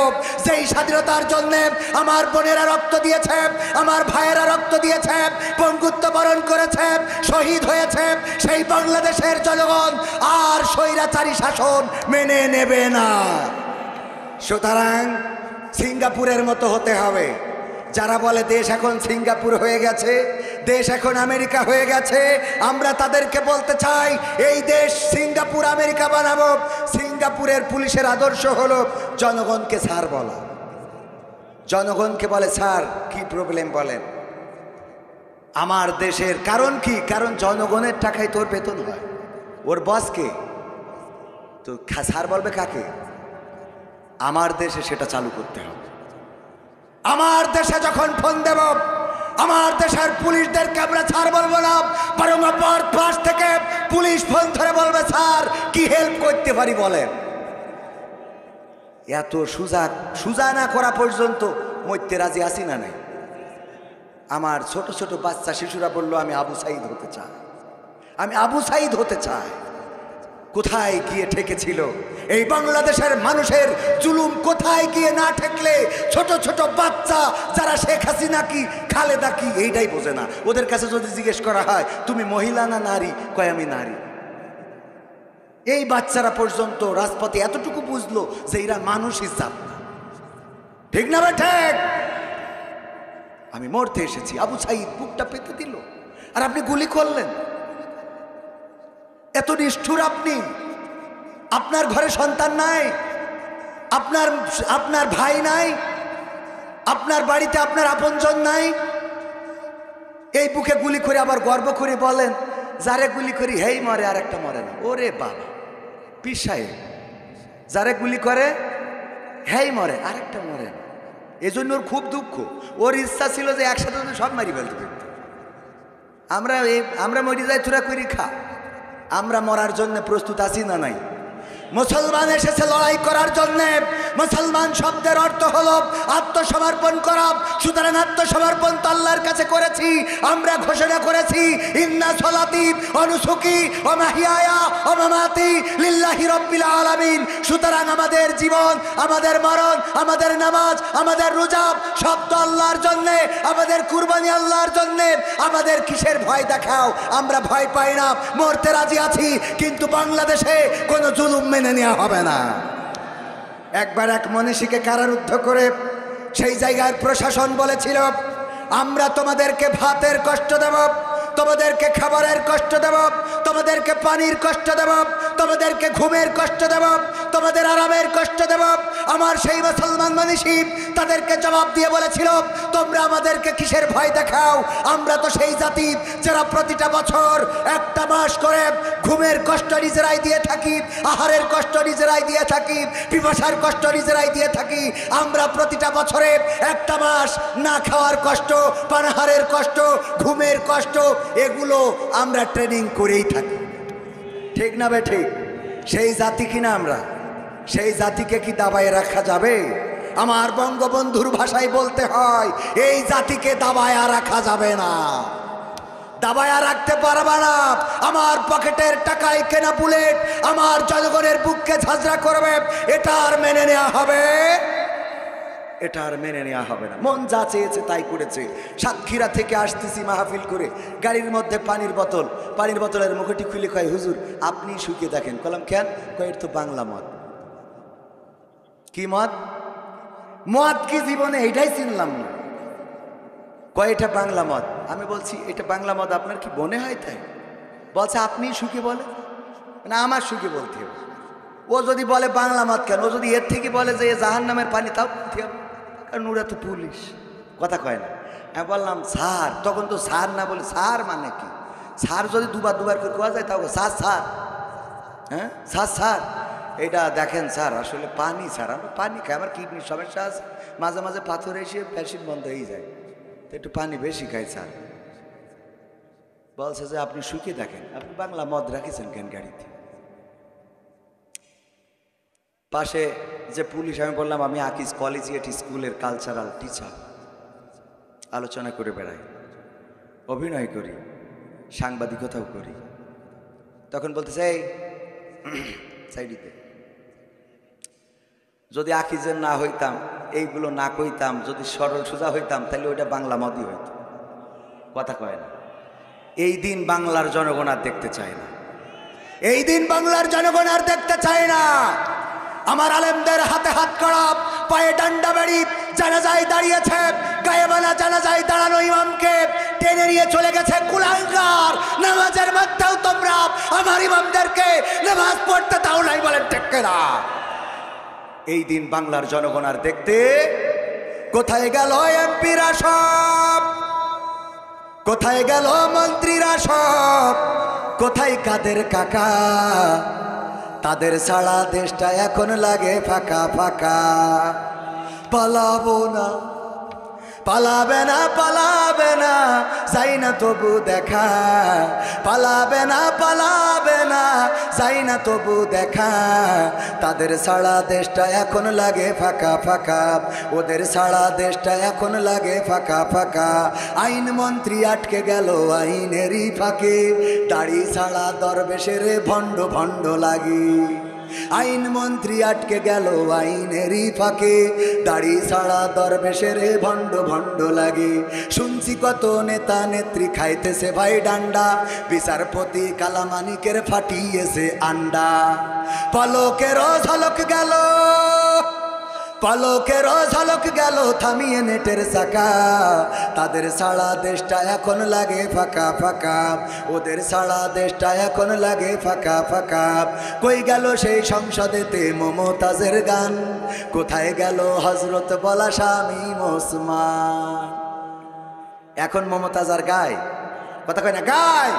যেই স্বাধীনতার জন্য আমার বোনেরা রক্ত দিয়েছে, আমার ভাইয়েরা রক্ত দিয়েছে, পঙ্গুত্ব বরণ করেছে, শহীদ হয়েছে, সেই বাংলাদেশের জনগণ আর স্বৈরাচারী শাসন মেনে নেবে না। সুতরাং সিঙ্গাপুরের মতো হতে হবে। যারা বলে দেশ এখন সিঙ্গাপুর হয়ে গেছে, দেশ এখন আমেরিকা হয়ে গেছে, আমরা তাদেরকে বলতে চাই এই দেশ সিঙ্গাপুর আমেরিকা বানাবো। সিঙ্গাপুরের পুলিশের আদর্শ হলো জনগণকে স্যার বলা। জনগণকে বলে স্যার কি প্রবলেম বলেন। আমার দেশের কারণ কি? কারণ জনগণের টাকায় তোর বেতন হয়। ওর বসকে তো স্যার বলবে কাকে? আমার দেশে সেটা চালু করতে হবে। আমার দেশে যখন ফোন দেব, আমার দেশের পুলিশদেরকে আমরা স্যার বলবো না, বরং অপর পাশ থেকে পুলিশ ফোন ধরে বলবে স্যার কি হেল্প করতে পারি বলেন। এত সুজা না করা পর্যন্ত মরতে রাজি আসি না নাই। আমার ছোট ছোট বাচ্চা শিশুরা বললো আমি আবু সাইদ হতে চাই, আমি আবু সাইদ হতে চাই। কোথায় গিয়ে ঠেকেছিল এই বাংলাদেশের মানুষের জুলুম? কোথায় গিয়ে না ঠেকলে ছোট ছোট বাচ্চা যারা শেখ হাসিনা কি খালেদা কি এইটাই বোঝে না, ওদের কাছে যদি জিজ্ঞেস করা হয় তুমি মহিলা না নারী, কয় আমি নারী। এই বাচ্চারা পর্যন্ত রাজপথে এতটুকু বুঝলো যে এরা মানুষই জাত না। ঠিক না ভাই? ঠিক। আমি মরতে এসেছি, আবু সাইদ বুকটা পেতে দিল আর আপনি গুলি করলেন। এত নিষ্ঠুর আপনি। আপনার ঘরে সন্তান নাই, আপনার ভাই নাই, আপনার বাড়িতে আপনার আপনজন নাই, এই বুকে গুলি করে আবার গর্ব করে বলেন যারে গুলি করি হেই মরে আর একটা মরে না। ওরে বাবা, পীর সাহেব যারে গুলি করে হেই মরে আর একটা মরে না। এজন্য ওর খুব দুঃখ। ওর ইচ্ছা ছিল যে একসাথে সব মারি ফেলতে পারত। আমরা মরি যাই তোরা করি খা। আমরা মরার জন্য প্রস্তুত আছি না নাই? মুসলমান এসেছে লড়াই করার জন্য। মুসলমান শব্দের অর্থ হলো আত্মসমর্পণ করা। সুতরাং আত্মসমর্পণ তো আল্লাহর কাছে করেছি। আমরা ঘোষণা করেছি ইন্না সলাতি ওয়া নুসুকি ওয়া মাহইয়ায়া ওয়া মামাতি লিল্লাহি রাব্বিল আলামিন। সুতরাং আমাদের জীবন, আমাদের মরণ, আমাদের নামাজ, আমাদের রোজা সব তো আল্লাহর জন্য, আমাদের কুরবানি আল্লাহর জন্য। আমাদের কিসের ভয় দেখাও? আমরা ভয় পাই না, মরতে রাজি আছি, কিন্তু বাংলাদেশে কোনো জুলুম মেনে নেওয়া হবে না। একবার এক মনীষীকে কারারুদ্ধ করে সেই জায়গার প্রশাসন বলেছিল আমরা তোমাদেরকে ভাতের কষ্ট দেব, তোমাদেরকে খাবারের কষ্ট দেব, তোমাদেরকে পানির কষ্ট দেব, তোমাদেরকে ঘুমের কষ্ট দেব, তোমাদের আরামের কষ্ট দেব। আমার সেই মুসলমান মনীষী তাদেরকে জবাব দিয়ে বলেছিল তোমরা আমাদেরকে কিসের ভয় দেখাও? আমরা তো সেই জাতি যারা প্রতিটা বছর একটা মাস করে ঘুমের কষ্ট নিজেরাই দিয়ে থাকি, আহারের কষ্ট নিজেরাই দিয়ে থাকি, পিপাসার কষ্ট নিজেরাই দিয়ে থাকি। আমরা প্রতিটা বছরে একটা মাস না খাওয়ার কষ্ট, পানাহারের কষ্ট, ঘুমের কষ্ট, এগুলো আমরা ট্রেনিং করেই থাকি। ঠিক না বে ঠিক? সেই জাতি কিনা আমরা? সেই জাতিকে কি দাবায় রাখা যাবে? আমার বঙ্গবন্ধুর ভাষায় বলতে হয় এই জাতিকে দাবায় রাখা যাবে না, দাবায়া রাখতে পারবে না। আমার পকেটের টাকায় কেনা বুলেট আমার জনগণের বুককে ঝাঁঝরা করবে, এটা আর মেনে নেওয়া হবে? এটা আর মেনে নেওয়া হবে না। মন যা চেয়েছে তাই করেছে। সাতক্ষীরা থেকে আসতেছি মাহফিল করে, গাড়ির মধ্যে পানির বোতলের মুখটি খুলে কয় হুজুর আপনি শুকিয়ে দেখেন। কলাম কেন? কয় এর তো বাংলা মদ। কি মদ? মদ কি জীবনে এইটাই চিনলাম না। কয় এটা বাংলা মদ। আমি বলছি এটা বাংলা মদ আপনার কি মনে হয়? তাই বলছে আপনি সুখী বলে না, আমার সুখী বলতে হবে। ও যদি বলে বাংলা মদ কেন, ও যদি এর থেকে বলে যে জাহান্নামের পানি, তাও বলতে হবে, কারণ ওরা তো পুলিশ, কথা কয় না। আমি বললাম স্যার, তখন তো স্যার না বলে স্যার মানে কি? স্যার যদি দুবার করে কোয়া যায় তাও স্যার স্যার, হ্যাঁ স্যার স্যার এটা দেখেন স্যার আসলে পানি স্যার, আমরা পানি খাই, আমার কিডনির সমস্যা আছে, মাঝে মাঝে পাথর এসে প্যাসিড বন্ধ হয়ে যায়, তো একটু পানি বেশি খাই স্যার। বলছে যে আপনি শুকিয়ে দেখেন, আপনি বাংলা মদ রাখিছেন কেন গাড়িতে? পাশে যে পুলিশ, আমি বললাম আমি আকিজ কলেজিয়েট স্কুলের কালচারাল টিচার, আলোচনা করে বেড়াই, অভিনয় করি, সাংবাদিকতাও করি। তখন বলতেছে এই সাইডিতে, যদি আকিজের না হইতাম, এইগুলো না কইতাম, যদি সরল সোজা হইতাম, তাহলে ওইটা বাংলা মদই হইত, কথা কয় না। এই দিন বাংলার জনগণ আর দেখতে চায় না, এই দিন বাংলার জনগণ আর দেখতে চায় না। আমার আলেমদের হাতে হাত করা, পায়ে ডান্ডা বেড়ি জানাজায় দাঁড়িয়েছে, গায়েবালা জানাজায় দাঁড়ানো ইমামকে টেনে নিয়ে চলে গেছে কুলাঙ্গার। নামাজের মধ্যেও তোমরা আমার ইমামদেরকে নামাজ পড়তে তাও নাই বলেন ঠিক না? এই দিন বাংলার জনগণ আর দেখতে কোথায় গেল এমপিরা সব, কোথায় গেল মন্ত্রীরা সব, কোথায় কাদের কাকা? তাদের ছাড়া দেশটা এখন লাগে ফাঁকা ফাঁকা। পালাবো না, পালাবে না, পালাবে না, যাই না তবু দেখা। পালাবে না, পালাবে না, যাই না তবু দেখা। তাদের ছাড়া দেশটা এখন লাগে ফাঁকা ফাঁকা, ওদের ছাড়া দেশটা এখন লাগে ফাঁকা ফাঁকা। আইন মন্ত্রী আটকে গেল আইনেরই ফাঁকে, দাড়ি ছাড়া দরবেশের ভণ্ড ভণ্ড লাগে। আইন মন্ত্রী আটকে গেল আইনেরই ফাঁকে, দাড়ি ছাড়া দরবেশের ভণ্ড ভণ্ড লাগে। শুনছি কত নেতা নেত্রী খাইতেছে ভাই ডান্ডা, বিচারপতি কালামানিকের ফাটিয়েছে আন্ডা। পলকেরও ঝলক গেল, পলকেরও ঝলক গেল থামিয়ে নেটের চাকা। তাদের ছাড়া দেশটা এখন লাগে ফাঁকা ফাঁকা, ওদের ছাড়া দেশটা এখন লাগে ফাঁকা ফাঁকা। কই গেল সেই সংসদেতে মমতাজের গান, কোথায় গেল হজরত বলা শামীম ওসমান? এখন মমতাজ আর গায়? কথা কয় না, গায়।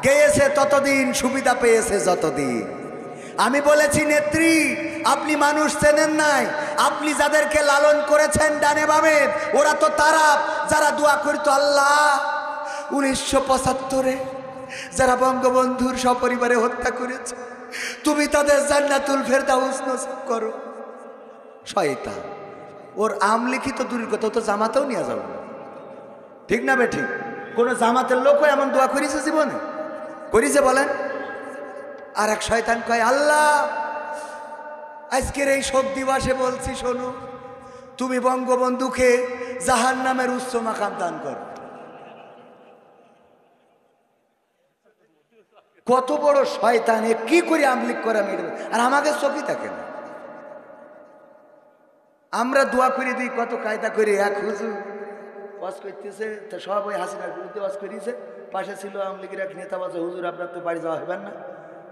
গেয়েছে ততদিন, সুবিধা পেয়েছে যতদিন। আমি বলেছি নেত্রী আপনি মানুষ চেনেন নাই, আপনি যাদেরকে লালন করেছেন ডানে বামে ওরা তো তারা যারা দোয়া করতো আল্লাহ 1975-এ যারা বঙ্গবন্ধুর সপরিবারে হত্যা করেছে, তুমি তাদের জান্নাতুল ফেরদাউস নসিব করো। শয়তান, ওর আমলিখিত দূরের কথা, তো জামাতেও নিয়ে যাবো না, ঠিক না বে ঠিক? কোন জামাতের লোকও এমন দোয়া করেছে জীবনে? করেছে বলেন? আর এক শয়তান কয় আল্লাহ আজকের এই শোক দিবসে বলছি শোনো, তুমি বঙ্গবন্ধুকে জাহান্নামের উচ্চ মাকাম দান করো। কত বড় শয়তান! এ কি করে আমলিক করে মেরে, আর আমাকে চোখই থাকে না। আমরা দোয়া করে দিই কত কায়দা করে। এক হুজুর ওয়াজ করতেছে, তো সব ওই হাসিনার বিরুদ্ধে ওয়াজ করিয়েছে, পাশে ছিল আওয়ামী লীগের এক নেতা, বলছে হুজুর আপনার তো বাড়ি যাওয়া হবেন না।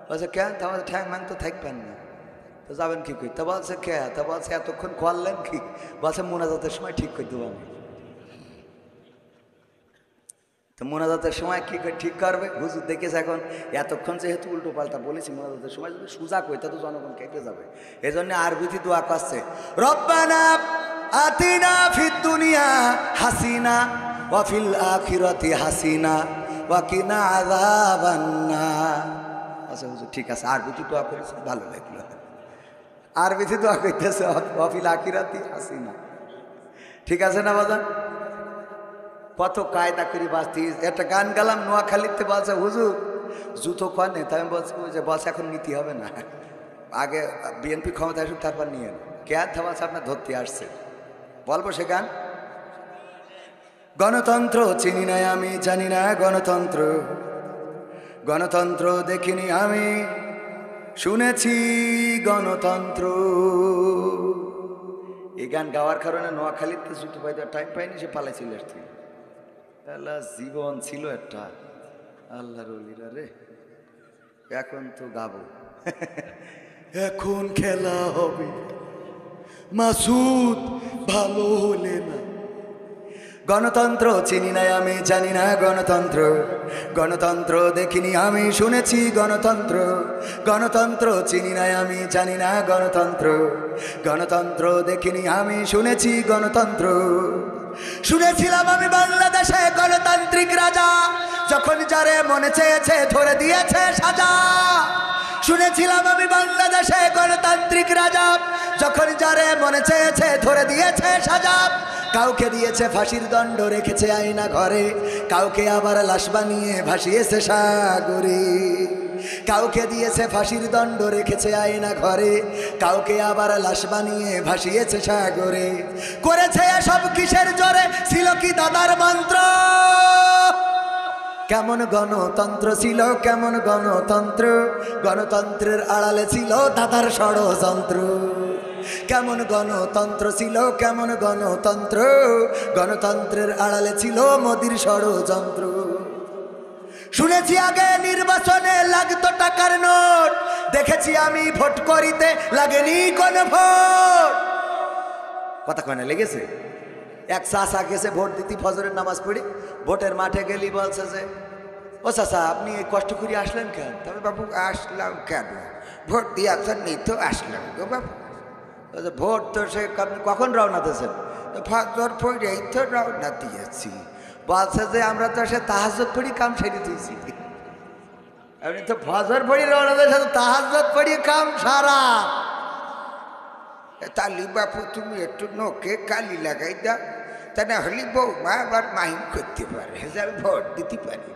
বলছে কেন? তা বলছে ঠ্যাং ম্যাং তো থাকবেন না, তো যাবেন কি করি? তা বলছে কে? তা বলছে এতক্ষণ করলেন কি? বলছে মোনাজাতের সময় ঠিক করে দেবো আমি। তো মোনাজাতের সময় কি করে ঠিক করবে? হুজুর দেখেছে এখন এতক্ষণ যেহেতু উল্টো পাল্টা বলেছি, মোনাজাতের সময় যদি সুজা কই তা তো জনগণ কেটে যাবে। এই জন্য আরবিতে দোয়া করছে, রব্বানা আতিনা ফিদ দুনিয়া হাসিনা ওয়া ফিল আখিরাতি হাসিনা ওয়া কিনা আযাবান্নার। আচ্ছা হুজুর ঠিক আছে, আরবিতে দোয়া করেছে, ভালো লাগলো। আরবিতে দোয়া করতেছে ওয়া ফিল আখিরাতি হাসিনা, ঠিক আছে না বাজান? কত কায়দা করি বাঁচতে। একটা গান গালাম নোয়াখালীতে, বলছে হুজুর জুতো কানে, তাই আমি বলছি যে বলছে এখন নীতি হবে না, আগে বিএনপি ক্ষমতা আসুক তারপর নিয়ে কে বলছে আপনার ধরতে আসছে। বলবো সে গান? গণতন্ত্র চিনি না আমি, জানি না গণতন্ত্র, গণতন্ত্র দেখিনি আমি, শুনেছি গণতন্ত্র। এই গান গাওয়ার কারণে নোয়াখালীতে জুতো পাইতে টাইম পাইনি, সে পালাইছিল। আল্লাহ জীবন ছিল একটা, আল্লাহর ওলিরা রে। এখন তো গাবো, এখন খেলা হবে মাসুদ ভালো হলে না। গণতন্ত্র চিনি না আমি, জানি না গণতন্ত্র, গণতন্ত্র দেখিনি আমি, শুনেছি গণতন্ত্র। গণতন্ত্র চিনি না আমি, জানি না গণতন্ত্র, গণতন্ত্র দেখিনি আমি, শুনেছি গণতন্ত্র। শুনেছিলাম আমি বাংলাদেশে গণতান্ত্রিক রাজা, যখন যারে মনে চেয়েছে ধরে দিয়েছে সাজা। শুনেছিলাম আমি বাংলাদেশে গণতান্ত্রিক রাজা, যখন যারে মনে চেয়েছে ধরে দিয়েছে সাজা। কাউকে দিয়েছে ফাঁসির দণ্ড, রেখেছে আয়না ঘরে, কাউকে আবার লাশ বানিয়ে ভাসিয়েছে সাগরে। কাউকে দিয়েছে ফাঁসির দণ্ড, রেখেছে আয়না ঘরে, কাউকে আবার লাশ বানিয়ে ভাসিয়েছে সাগরে। করেছে এসব কিসের জোরে? ছিল কি দাদার মন্ত্র? কেমন গণতন্ত্র ছিল, কেমন গণতন্ত্র? গণতন্ত্রের আড়ালে ছিল দাদার ষড়যন্ত্র। কেমন গণতন্ত্র ছিল, কেমন গণতন্ত্র, গণতন্ত্রের আড়ালে ছিল মোদির ষড়যন্ত্র। শুনেছি আগে নির্বাচনে লাগতো টাকার নোট, দেখেছি আমি ভোট করিতে লাগেনি কোন ভোট। কথা কয় না লেগেছে? এক চাষা গেছে ভোট দিতে, ফজরের নামাজ পড়ি ভোটের মাঠে গেলি বলছে যে ও চাষা আপনি এই কষ্ট করে আসলেন কেন? তবে বাবু আসলাম কেন, ভোট দিয়াছেন নেই তো আসলাম গো বাবু। ভোট তো সে আপনি কখন রওনা দিয়েছেন? ফজর পড়েই তো রওনা দিয়েছি। বলছে যে আমরা তো সে তাহাজ্জুদ পড়ি কাম সেরে দিয়েছি। আপনি তো ফজর পড়ি রওনা দিয়েছেন, তাহাজ্জুদ পড়ি কাম সারা। তালি বাপু তুমি একটু নোকে কালি লাগাই দাও, তা না হলে বৌমা আবার মাহিম করতে পারে যে আমি ভোট দিতে পারি।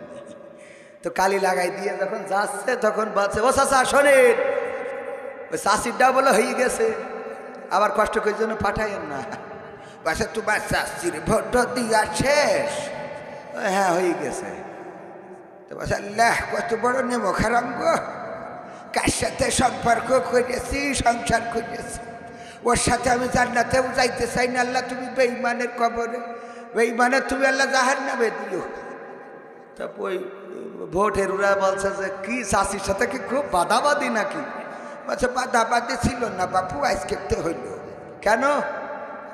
তো কালি লাগাই দিয়ে যখন যাচ্ছে তখন বলছে ও চাচা শোনেন, ওই চাষিরটা বলে হয়ে গেছে, আবার কষ্ট করে জন্য পাঠাইয়েন না। বাসা তোমার চাষির ভোট দিয়া শেষ? হ্যাঁ হয়ে গেছে। তো বাসা আল্লাহ কত বড় নেমো খারাঙ্গ, কার সাথে সম্পর্ক করেছি, সংসার করেছি, ওর সাথে আমি জান্নাতেও যাইতে চাই না। আল্লাহ তুমি বেঈমানের কবরে, বেঈমানের তুমি আল্লাহ জাহান্নামে দিও। তারপর ওই ভোটের ওরা বলছে যে কি চাষির সাথে কি খুব বাদাবাদি নাকি? বলছে বাদাবাদি ছিল না বাপু, আজকে তো হইল। কেন?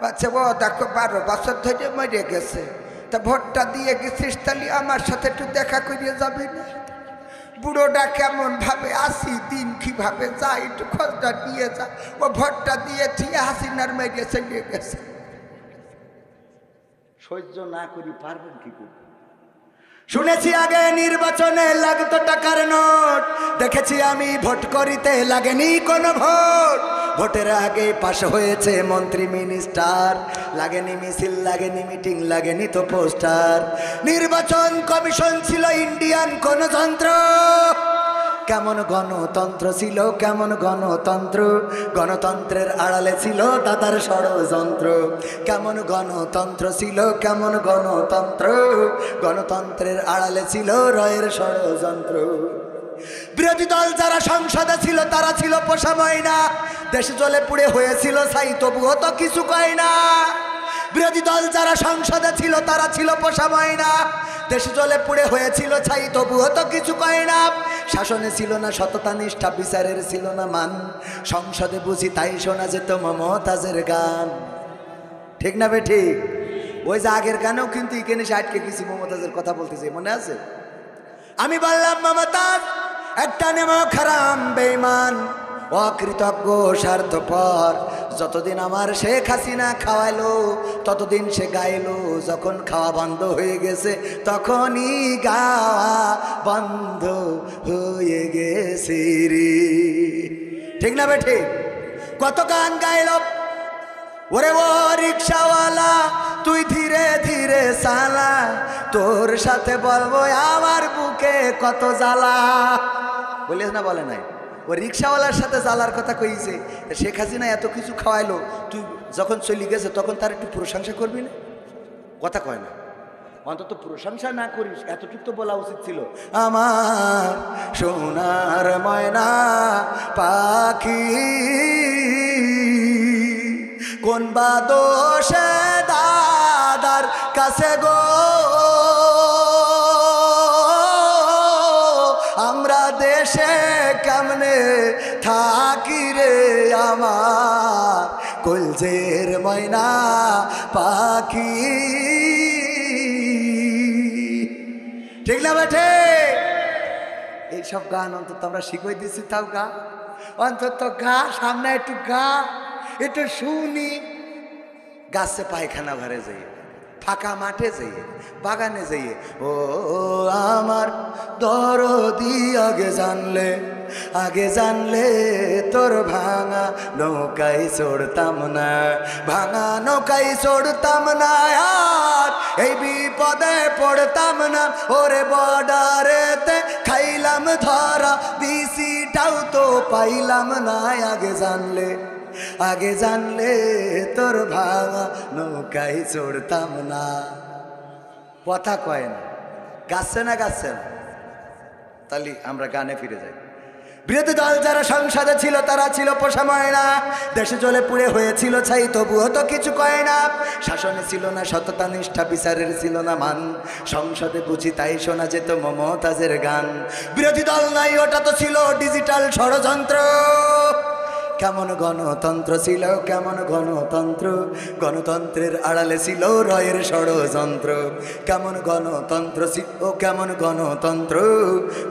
বলছে ও দেখো 12 বছর ধরে মরে গেছে, তা ভোটটা দিয়ে গেছিস তাহলে আমার সাথে একটু দেখা করিয়ে যাবি না? বুড়োটা কেমন ভাবে আসি, দিন কিভাবে যায়, একটু খোঁজটা দিয়ে যা। ও ভোটটা দিয়েছি, হাসিনার মেরে চলে গেছে। সহ্য না করি পারবেন কি করে? শুনেছি আগে নির্বাচনে লাগতো টাকার নোট, দেখেছি আমি ভোট করিতে লাগেনি কোনো ভোট। ভোটের আগে পাশ হয়েছে মন্ত্রী মিনিস্টার, লাগেনি মিছিল, লাগেনি মিটিং, লাগেনি তো পোস্টার। নির্বাচন কমিশন ছিল ইন্ডিয়ান গণতন্ত্র, কেমন গণতন্ত্র ছিল, কেমন গণতন্ত্র, গণতন্ত্রের আড়ালে ছিল দাদার ষড়যন্ত্র। কেমন গণতন্ত্র ছিল, কেমন গণতন্ত্র, গণতন্ত্রের আড়ালে ছিল রয়ের ষড়যন্ত্র। বিরোধী দল যারা সংসদে ছিল তারা ছিল পোষা ময়না, দেশ জলে পুড়ে হয়েছিল ছাই তবুও তো কিছু কয় না। বিরোধী দল যারা সংসদে ছিল তারা ছিল পোষা ময়না, দেশ জলে পুড়ে হয়েছিল ছাই তবুও তো কিছু কয় না। শাসনে ছিল না সততা নিষ্ঠা, বিচারের ছিল না মান, সংসদে বুঝি তাই শোনা যেত মমতাজের গান। ঠিক না বে ঠিক? ওই যে আগের গানেও কিন্তু এখানে সে আটকে গেছি, মমতাজের কথা বলতেছে, মনে আছে? আমি বললাম মমতাজ একটা নেমো খারাম বেঈমান, অকৃতজ্ঞ স্বার্থপর। যতদিন আমার শেখ হাসিনা খাওয়াইলো ততদিন সে গাইলো, যখন খাওয়া বন্ধ হয়ে গেছে তখনই গাওয়া বন্ধ হয়ে গেছে রে। ঠিক না বে ঠিক? কত গান গাইল, ওরে ও রিক্সাওয়ালা তুই ধীরে ধীরে চালা, তোর সাথে বলবো আমার বুকে কত জ্বালা। বলিস না বলে নাই? ও রিক্সাওয়ালার সাথে জ্বালার কথা কইছে। শেখ হাসিনা এত কিছু খাওয়াইলো, তুই যখন চলে গেছে তখন তার একটু প্রশংসা করবি না? কথা কয় না, অন্তত প্রশংসা না করিস এতটুকু তো বলা উচিত ছিল। আমার সোনার ময়না পাখি কোন বা দোষে দাদার কাছে গো, আমরা দেশে কেমনে থাকি রে আমার কলজের ময়না পাখি। ঠিক না বেঠে? এইসব গান অন্তত আমরা শিখাই দিচ্ছি, তাও গা, অন্তত গা, সামনে একটু গা, একটু শুনি। গাছে পায়খানা ঘরে যাই, ফাঁকা মাঠে যাইয়ে, বাগানে যাইয়ে, ও আমার দরদি আগে জানলে, আগে জানলে তোর ভাঙা নৌকায় চড়তাম না, ভাঙা নৌকায় চড়তাম না, আর এই বিপদে পড়তাম না। ওরে বর্ডারেতে খাইলাম ধরা, বিসিটাও তো পাইলাম না। আগে জানলে, আগে জানলে তোর ভাঙা নৌকায় চড়তাম না। কথা কয় না, গাচ্ছে না গাচ্ছে না? তাহলে আমরা গানে ফিরে যাই। বিরোধী দল যারা সংসদে ছিল তারা ছিল পোষা ময়না, দেশে জ্বলে পুড়ে হয়েছিল ছাই, তবুও তো কিছু কয় না। শাসনে ছিল না সততা নিষ্ঠা, বিচারের ছিল না মান, সংসদে বুঝি তাই শোনা যেত মমতাজের গান। বিরোধী দল নাই, ওটা তো ছিল ডিজিটাল ষড়যন্ত্র। কেমন গণতন্ত্র ছিল, কেমন গণতন্ত্র, গণতন্ত্রের আড়ালে ছিল রয়ের ষড়যন্ত্র। কেমন গণতন্ত্র ছিল, কেমন গণতন্ত্র,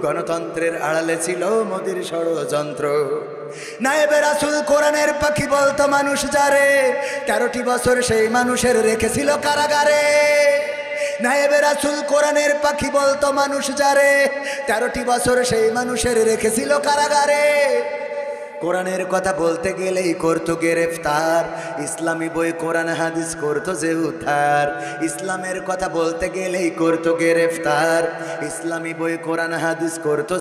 গণতন্ত্রের আড়ালে ছিল মোদির ষড়যন্ত্র। নায়েবে রাসূল কোরআনের পাখি বলতো মানুষ যারে, 13টি বছর সেই মানুষের রেখেছিল কারাগারে। নায়েবে রাসূল কোরআনের পাখি বলতো মানুষ যারে, 13টি বছর সেই মানুষের রেখেছিল কারাগারে। কোরআনের কথা বলতে গেলেই করতো গ্রেফতার, ইসলামী বই কোরআন হাদিস করতো যে উদ্ধার। ইসলামের কথা বলতে গেলেই করতো গ্রেফতার, ইসলামী বই কোরআন হাদিস করতো